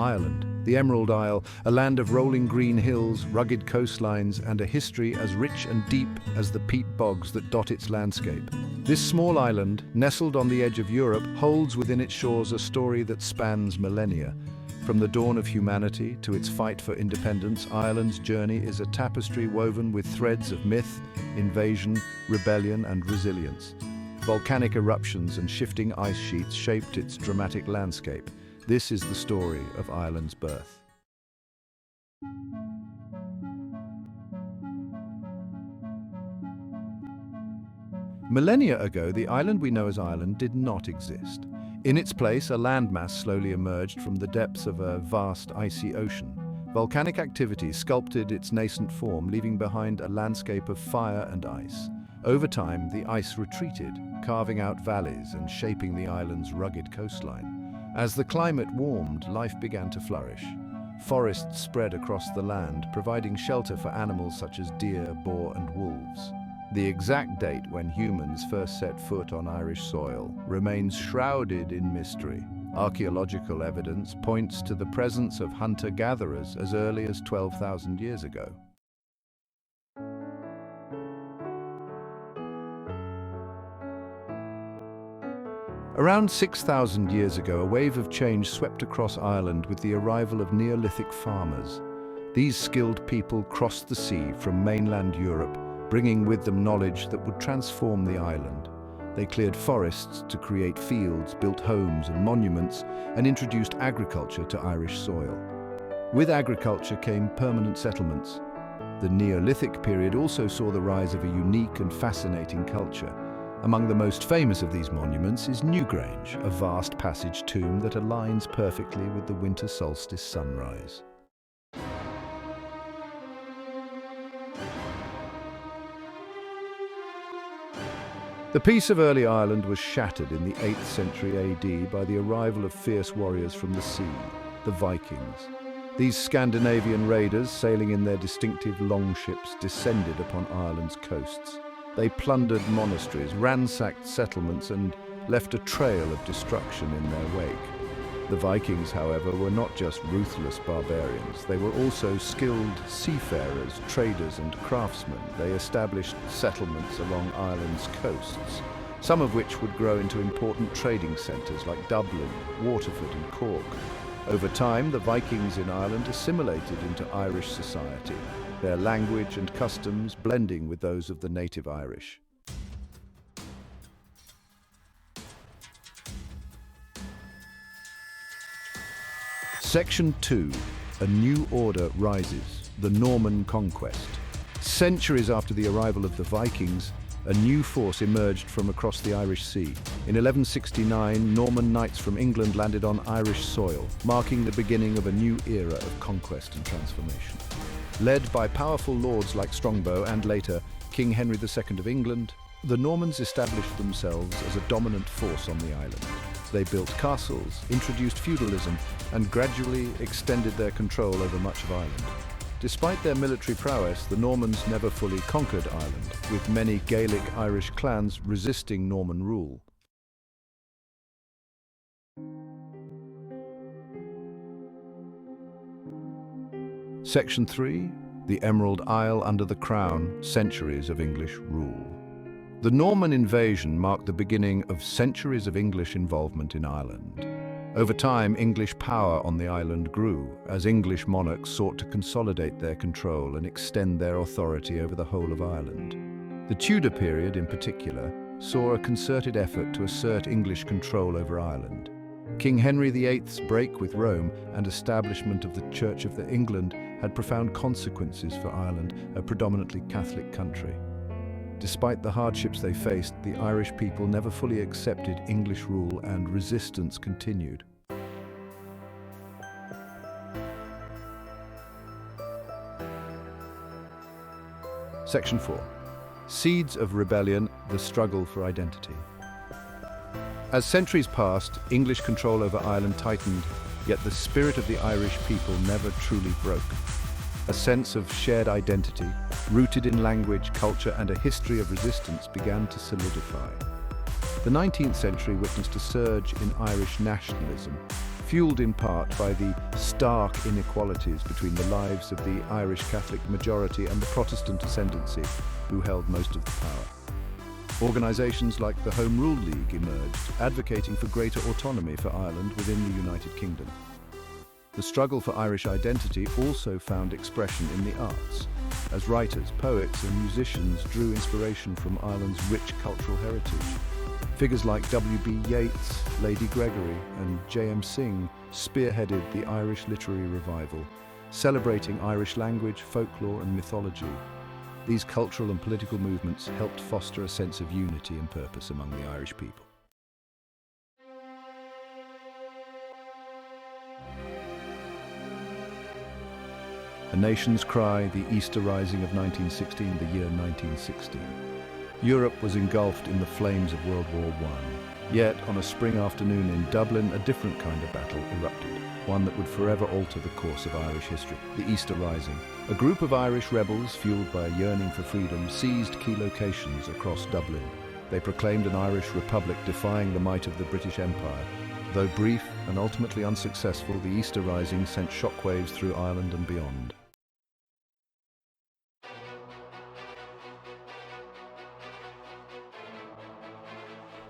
Ireland, the Emerald Isle, a land of rolling green hills, rugged coastlines, and a history as rich and deep as the peat bogs that dot its landscape. This small island, nestled on the edge of Europe, holds within its shores a story that spans millennia. From the dawn of humanity to its fight for independence, Ireland's journey is a tapestry woven with threads of myth, invasion, rebellion, and resilience. Volcanic eruptions and shifting ice sheets shaped its dramatic landscape. This is the story of Ireland's birth. Millennia ago, the island we know as Ireland did not exist. In its place, a landmass slowly emerged from the depths of a vast icy ocean. Volcanic activity sculpted its nascent form, leaving behind a landscape of fire and ice. Over time, the ice retreated, carving out valleys and shaping the island's rugged coastline. As the climate warmed, life began to flourish. Forests spread across the land, providing shelter for animals such as deer, boar, and wolves. The exact date when humans first set foot on Irish soil remains shrouded in mystery. Archaeological evidence points to the presence of hunter-gatherers as early as 12,000 years ago. Around 6,000 years ago, a wave of change swept across Ireland with the arrival of Neolithic farmers. These skilled people crossed the sea from mainland Europe, bringing with them knowledge that would transform the island. They cleared forests to create fields, built homes and monuments, and introduced agriculture to Irish soil. With agriculture came permanent settlements. The Neolithic period also saw the rise of a unique and fascinating culture. Among the most famous of these monuments is Newgrange, a vast passage tomb that aligns perfectly with the winter solstice sunrise. The peace of early Ireland was shattered in the 8th century AD by the arrival of fierce warriors from the sea, the Vikings. These Scandinavian raiders, sailing in their distinctive longships, descended upon Ireland's coasts. They plundered monasteries, ransacked settlements, and left a trail of destruction in their wake. The Vikings, however, were not just ruthless barbarians. They were also skilled seafarers, traders, and craftsmen. They established settlements along Ireland's coasts, some of which would grow into important trading centres like Dublin, Waterford, and Cork. Over time, the Vikings in Ireland assimilated into Irish society, their language and customs blending with those of the native Irish. Section 2. A new order rises, the Norman conquest. Centuries after the arrival of the Vikings, a new force emerged from across the Irish Sea. In 1169, Norman knights from England landed on Irish soil, marking the beginning of a new era of conquest and transformation. Led by powerful lords like Strongbow and later King Henry II of England, the Normans established themselves as a dominant force on the island. They built castles, introduced feudalism, and gradually extended their control over much of Ireland. Despite their military prowess, the Normans never fully conquered Ireland, with many Gaelic Irish clans resisting Norman rule. Section 3. The Emerald Isle under the Crown, centuries of English rule. The Norman invasion marked the beginning of centuries of English involvement in Ireland. Over time, English power on the island grew, as English monarchs sought to consolidate their control and extend their authority over the whole of Ireland. The Tudor period, in particular, saw a concerted effort to assert English control over Ireland. King Henry VIII's break with Rome and establishment of the Church of England had profound consequences for Ireland, a predominantly Catholic country. Despite the hardships they faced, the Irish people never fully accepted English rule and resistance continued. Section 4. Seeds of Rebellion, the Struggle for Identity. As centuries passed, English control over Ireland tightened, yet the spirit of the Irish people never truly broke. A sense of shared identity, rooted in language, culture, and a history of resistance began to solidify. The 19th century witnessed a surge in Irish nationalism, fueled in part by the stark inequalities between the lives of the Irish Catholic majority and the Protestant ascendancy, who held most of the power. Organisations like the Home Rule League emerged, advocating for greater autonomy for Ireland within the United Kingdom. The struggle for Irish identity also found expression in the arts, as writers, poets and musicians drew inspiration from Ireland's rich cultural heritage. Figures like W.B. Yeats, Lady Gregory and J.M. Synge spearheaded the Irish literary revival, celebrating Irish language, folklore and mythology. These cultural and political movements helped foster a sense of unity and purpose among the Irish people. A Nation's Cry, the Easter Rising of 1916, the year 1916. Europe was engulfed in the flames of World War I. Yet, on a spring afternoon in Dublin, a different kind of battle erupted, one that would forever alter the course of Irish history, the Easter Rising. A group of Irish rebels, fueled by a yearning for freedom, seized key locations across Dublin. They proclaimed an Irish republic defying the might of the British Empire. Though brief and ultimately unsuccessful, the Easter Rising sent shockwaves through Ireland and beyond.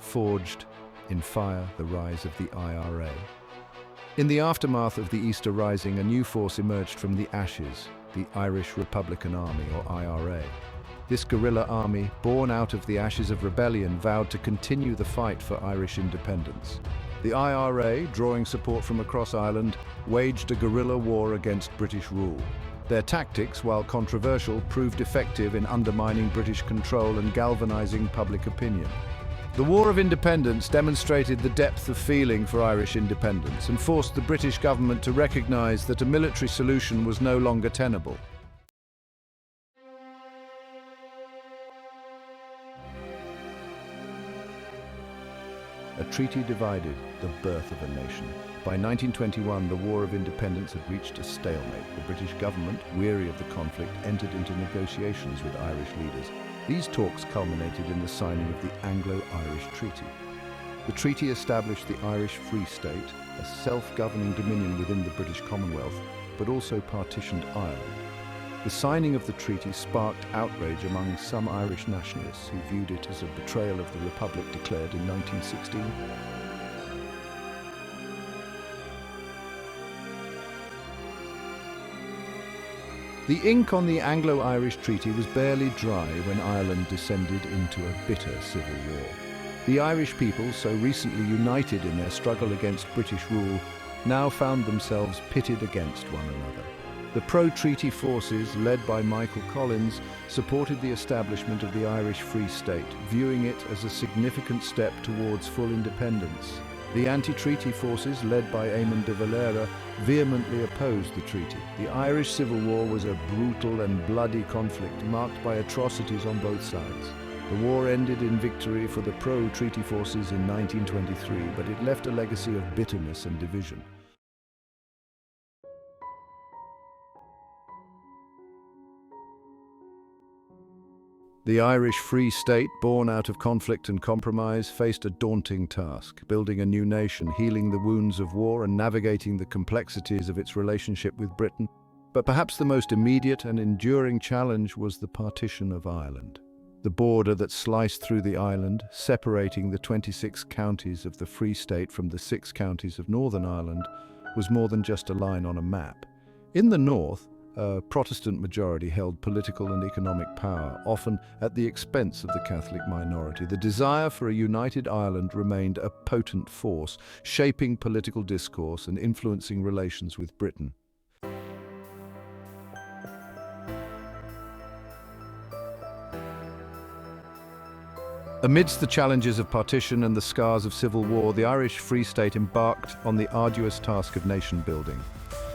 Forged in fire, the rise of the IRA. In the aftermath of the Easter Rising, a new force emerged from the ashes, the Irish Republican Army, or IRA. This guerrilla army, born out of the ashes of rebellion, vowed to continue the fight for Irish independence. The IRA, drawing support from across Ireland, waged a guerrilla war against British rule. Their tactics, while controversial, proved effective in undermining British control and galvanizing public opinion. The War of Independence demonstrated the depth of feeling for Irish independence and forced the British government to recognise that a military solution was no longer tenable. A treaty divided the birth of a nation. By 1921, the War of Independence had reached a stalemate. The British government, weary of the conflict, entered into negotiations with Irish leaders. These talks culminated in the signing of the Anglo-Irish Treaty. The treaty established the Irish Free State, a self-governing dominion within the British Commonwealth, but also partitioned Ireland. The signing of the treaty sparked outrage among some Irish nationalists who viewed it as a betrayal of the Republic declared in 1916. The ink on the Anglo-Irish Treaty was barely dry when Ireland descended into a bitter civil war. The Irish people, so recently united in their struggle against British rule, now found themselves pitted against one another. The pro-treaty forces, led by Michael Collins, supported the establishment of the Irish Free State, viewing it as a significant step towards full independence. The anti-treaty forces, led by Eamon de Valera, vehemently opposed the treaty. The Irish Civil War was a brutal and bloody conflict marked by atrocities on both sides. The war ended in victory for the pro-treaty forces in 1923, but it left a legacy of bitterness and division. The Irish Free State, born out of conflict and compromise, faced a daunting task, building a new nation, healing the wounds of war and navigating the complexities of its relationship with Britain. But perhaps the most immediate and enduring challenge was the partition of Ireland. The border that sliced through the island, separating the 26 counties of the Free State from the 6 counties of Northern Ireland, was more than just a line on a map. In the north, a Protestant majority held political and economic power, often at the expense of the Catholic minority. The desire for a united Ireland remained a potent force, shaping political discourse and influencing relations with Britain. Amidst the challenges of partition and the scars of civil war, the Irish Free State embarked on the arduous task of nation building.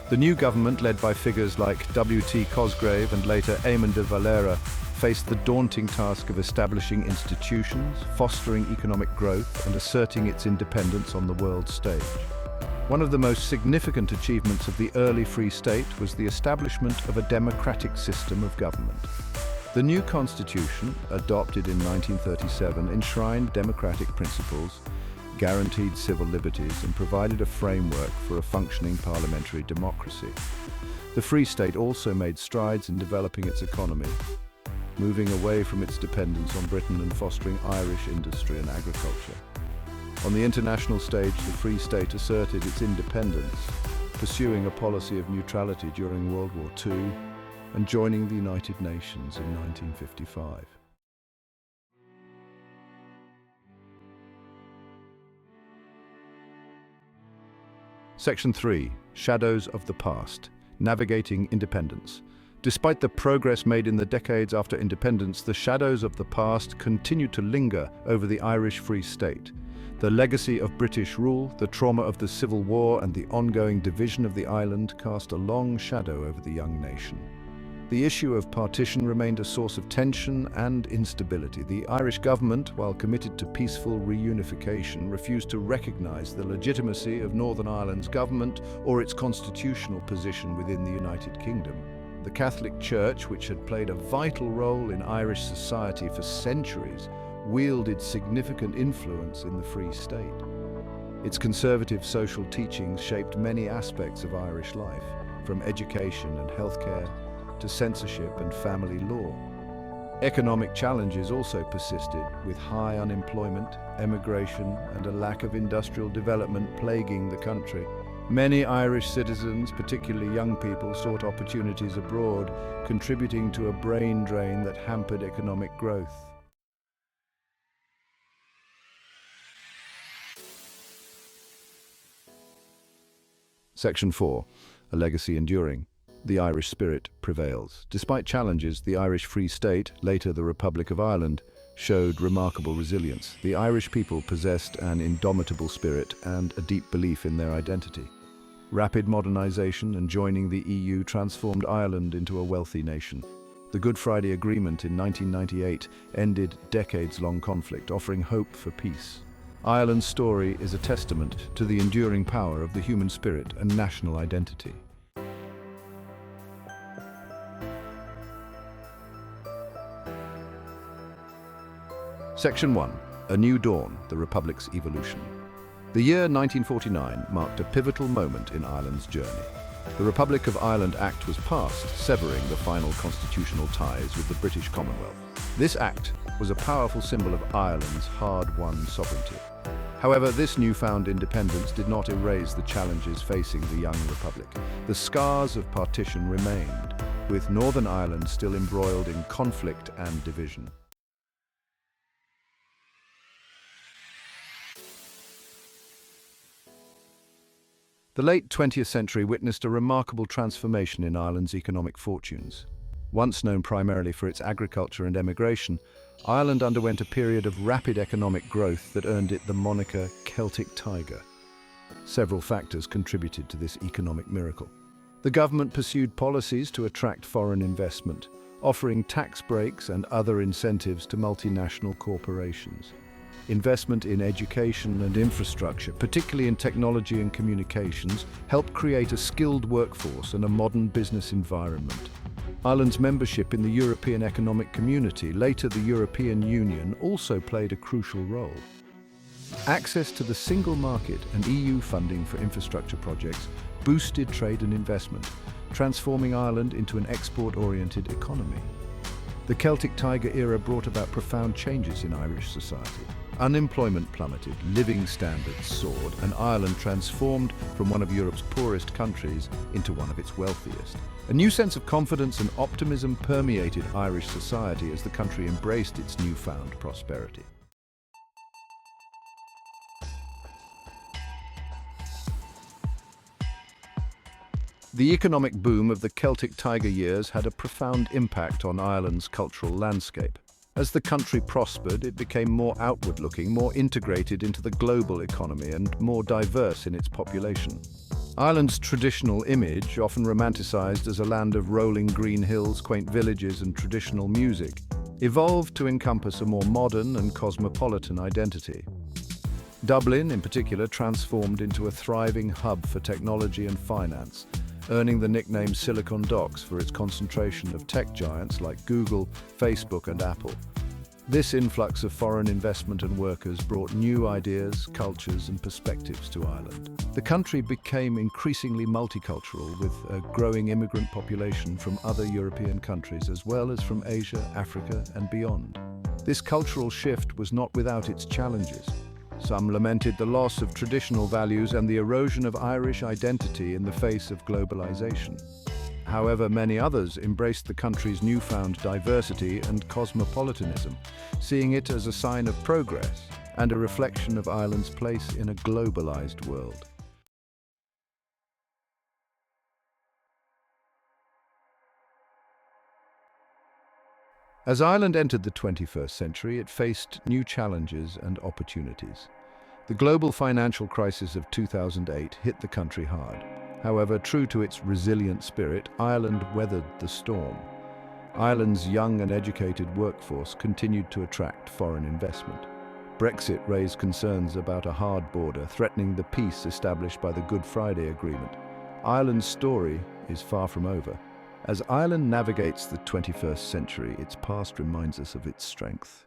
The new government, led by figures like W.T. Cosgrave and later Eamon de Valera, faced the daunting task of establishing institutions, fostering economic growth, and asserting its independence on the world stage. One of the most significant achievements of the early Free State was the establishment of a democratic system of government. The new constitution, adopted in 1937, enshrined democratic principles, guaranteed civil liberties, and provided a framework for a functioning parliamentary democracy. The Free State also made strides in developing its economy, moving away from its dependence on Britain and fostering Irish industry and agriculture. On the international stage, the Free State asserted its independence, pursuing a policy of neutrality during World War II and joining the United Nations in 1955. Section 3. Shadows of the Past. Navigating Independence. Despite the progress made in the decades after independence, the shadows of the past continue to linger over the Irish Free State. The legacy of British rule, the trauma of the Civil War, and the ongoing division of the island cast a long shadow over the young nation. The issue of partition remained a source of tension and instability. The Irish government, while committed to peaceful reunification, refused to recognise the legitimacy of Northern Ireland's government or its constitutional position within the United Kingdom. The Catholic Church, which had played a vital role in Irish society for centuries, wielded significant influence in the Free State. Its conservative social teachings shaped many aspects of Irish life, from education and healthcare to censorship and family law. Economic challenges also persisted, with high unemployment, emigration, and a lack of industrial development plaguing the country. Many Irish citizens, particularly young people, sought opportunities abroad, contributing to a brain drain that hampered economic growth. Section 4. A legacy enduring. The Irish spirit prevails. Despite challenges, the Irish Free State, later the Republic of Ireland, showed remarkable resilience. The Irish people possessed an indomitable spirit and a deep belief in their identity. Rapid modernisation and joining the EU transformed Ireland into a wealthy nation. The Good Friday Agreement in 1998 ended decades-long conflict, offering hope for peace. Ireland's story is a testament to the enduring power of the human spirit and national identity. Section 1. A New Dawn, the Republic's Evolution. The year 1949 marked a pivotal moment in Ireland's journey. The Republic of Ireland Act was passed, severing the final constitutional ties with the British Commonwealth. This act was a powerful symbol of Ireland's hard-won sovereignty. However, this newfound independence did not erase the challenges facing the young republic. The scars of partition remained, with Northern Ireland still embroiled in conflict and division. The late 20th century witnessed a remarkable transformation in Ireland's economic fortunes. Once known primarily for its agriculture and emigration, Ireland underwent a period of rapid economic growth that earned it the moniker Celtic Tiger. Several factors contributed to this economic miracle. The government pursued policies to attract foreign investment, offering tax breaks and other incentives to multinational corporations. Investment in education and infrastructure, particularly in technology and communications, helped create a skilled workforce and a modern business environment. Ireland's membership in the European Economic Community, later the European Union, also played a crucial role. Access to the single market and EU funding for infrastructure projects boosted trade and investment, transforming Ireland into an export-oriented economy. The Celtic Tiger era brought about profound changes in Irish society. Unemployment plummeted, living standards soared, and Ireland transformed from one of Europe's poorest countries into one of its wealthiest. A new sense of confidence and optimism permeated Irish society as the country embraced its newfound prosperity. The economic boom of the Celtic Tiger years had a profound impact on Ireland's cultural landscape. As the country prospered, it became more outward-looking, more integrated into the global economy, and more diverse in its population. Ireland's traditional image, often romanticized as a land of rolling green hills, quaint villages, and traditional music, evolved to encompass a more modern and cosmopolitan identity. Dublin, in particular, transformed into a thriving hub for technology and finance, earning the nickname Silicon Docks for its concentration of tech giants like Google, Facebook, and Apple. This influx of foreign investment and workers brought new ideas, cultures and perspectives to Ireland. The country became increasingly multicultural, with a growing immigrant population from other European countries as well as from Asia, Africa and beyond. This cultural shift was not without its challenges. Some lamented the loss of traditional values and the erosion of Irish identity in the face of globalization. However, many others embraced the country's newfound diversity and cosmopolitanism, seeing it as a sign of progress and a reflection of Ireland's place in a globalized world. As Ireland entered the 21st century, it faced new challenges and opportunities. The global financial crisis of 2008 hit the country hard. However, true to its resilient spirit, Ireland weathered the storm. Ireland's young and educated workforce continued to attract foreign investment. Brexit raised concerns about a hard border, threatening the peace established by the Good Friday Agreement. Ireland's story is far from over. As Ireland navigates the 21st century, its past reminds us of its strength.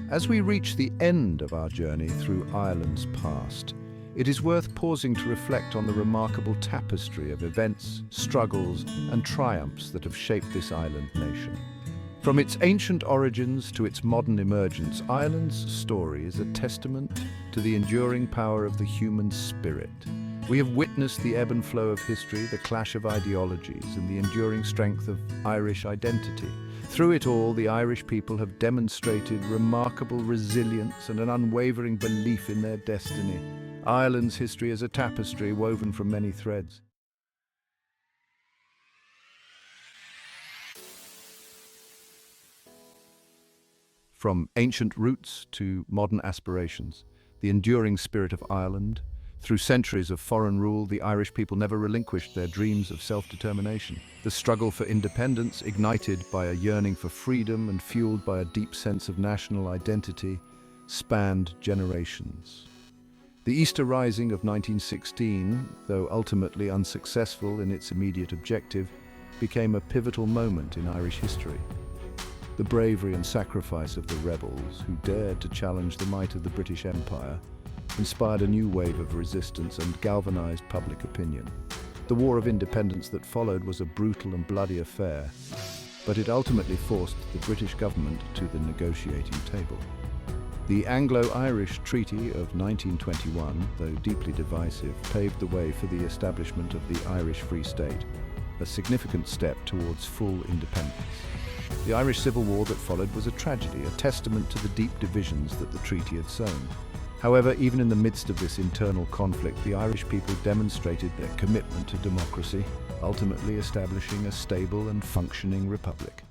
As we reach the end of our journey through Ireland's past, it is worth pausing to reflect on the remarkable tapestry of events, struggles, and triumphs that have shaped this island nation. From its ancient origins to its modern emergence, Ireland's story is a testament to the enduring power of the human spirit. We have witnessed the ebb and flow of history, the clash of ideologies, and the enduring strength of Irish identity. Through it all, the Irish people have demonstrated remarkable resilience and an unwavering belief in their destiny. Ireland's history is a tapestry woven from many threads. From ancient roots to modern aspirations, the enduring spirit of Ireland. Through centuries of foreign rule, the Irish people never relinquished their dreams of self-determination. The struggle for independence, ignited by a yearning for freedom and fueled by a deep sense of national identity, spanned generations. The Easter Rising of 1916, though ultimately unsuccessful in its immediate objective, became a pivotal moment in Irish history. The bravery and sacrifice of the rebels, who dared to challenge the might of the British Empire, inspired a new wave of resistance and galvanized public opinion. The War of Independence that followed was a brutal and bloody affair, but it ultimately forced the British government to the negotiating table. The Anglo-Irish Treaty of 1921, though deeply divisive, paved the way for the establishment of the Irish Free State, a significant step towards full independence. The Irish Civil War that followed was a tragedy, a testament to the deep divisions that the treaty had sown. However, even in the midst of this internal conflict, the Irish people demonstrated their commitment to democracy, ultimately establishing a stable and functioning republic.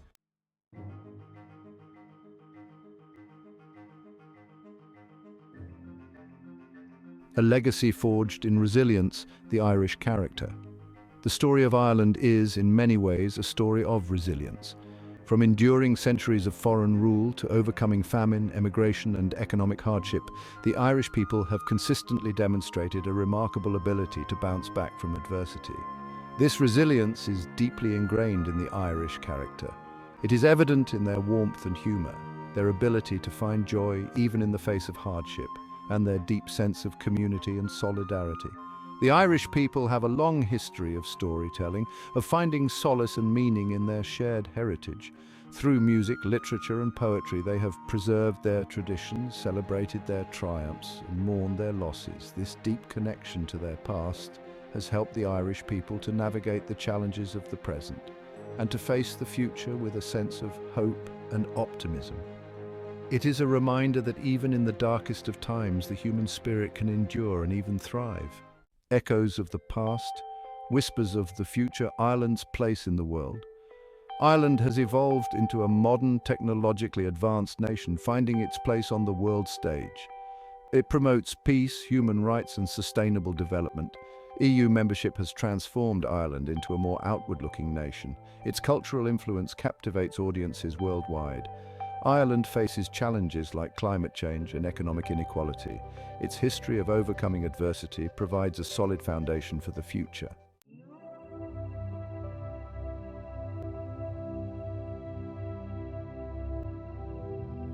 A legacy forged in resilience, the Irish character. The story of Ireland is, in many ways, a story of resilience. From enduring centuries of foreign rule to overcoming famine, emigration and economic hardship, the Irish people have consistently demonstrated a remarkable ability to bounce back from adversity. This resilience is deeply ingrained in the Irish character. It is evident in their warmth and humour, their ability to find joy even in the face of hardship, and their deep sense of community and solidarity. The Irish people have a long history of storytelling, of finding solace and meaning in their shared heritage. Through music, literature and poetry, they have preserved their traditions, celebrated their triumphs and mourned their losses. This deep connection to their past has helped the Irish people to navigate the challenges of the present and to face the future with a sense of hope and optimism. It is a reminder that even in the darkest of times, the human spirit can endure and even thrive. Echoes of the past, whispers of the future, Ireland's place in the world. Ireland has evolved into a modern, technologically advanced nation, finding its place on the world stage. It promotes peace, human rights and sustainable development. EU membership has transformed Ireland into a more outward-looking nation. Its cultural influence captivates audiences worldwide. Ireland faces challenges like climate change and economic inequality. Its history of overcoming adversity provides a solid foundation for the future.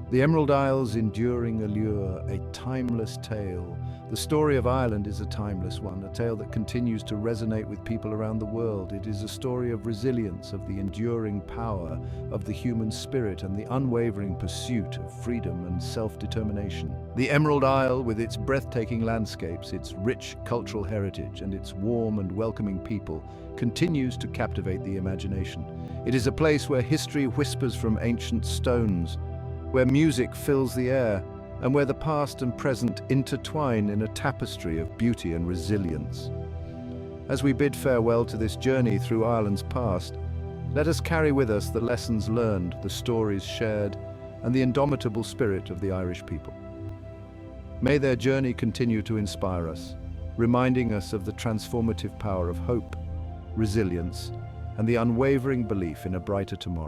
The Emerald Isle's enduring allure, a timeless tale. The story of Ireland is a timeless one, a tale that continues to resonate with people around the world. It is a story of resilience, of the enduring power of the human spirit and the unwavering pursuit of freedom and self-determination. The Emerald Isle, with its breathtaking landscapes, its rich cultural heritage, and its warm and welcoming people, continues to captivate the imagination. It is a place where history whispers from ancient stones, where music fills the air, and where the past and present intertwine in a tapestry of beauty and resilience. As we bid farewell to this journey through Ireland's past, let us carry with us the lessons learned, the stories shared, and the indomitable spirit of the Irish people. May their journey continue to inspire us, reminding us of the transformative power of hope, resilience, and the unwavering belief in a brighter tomorrow.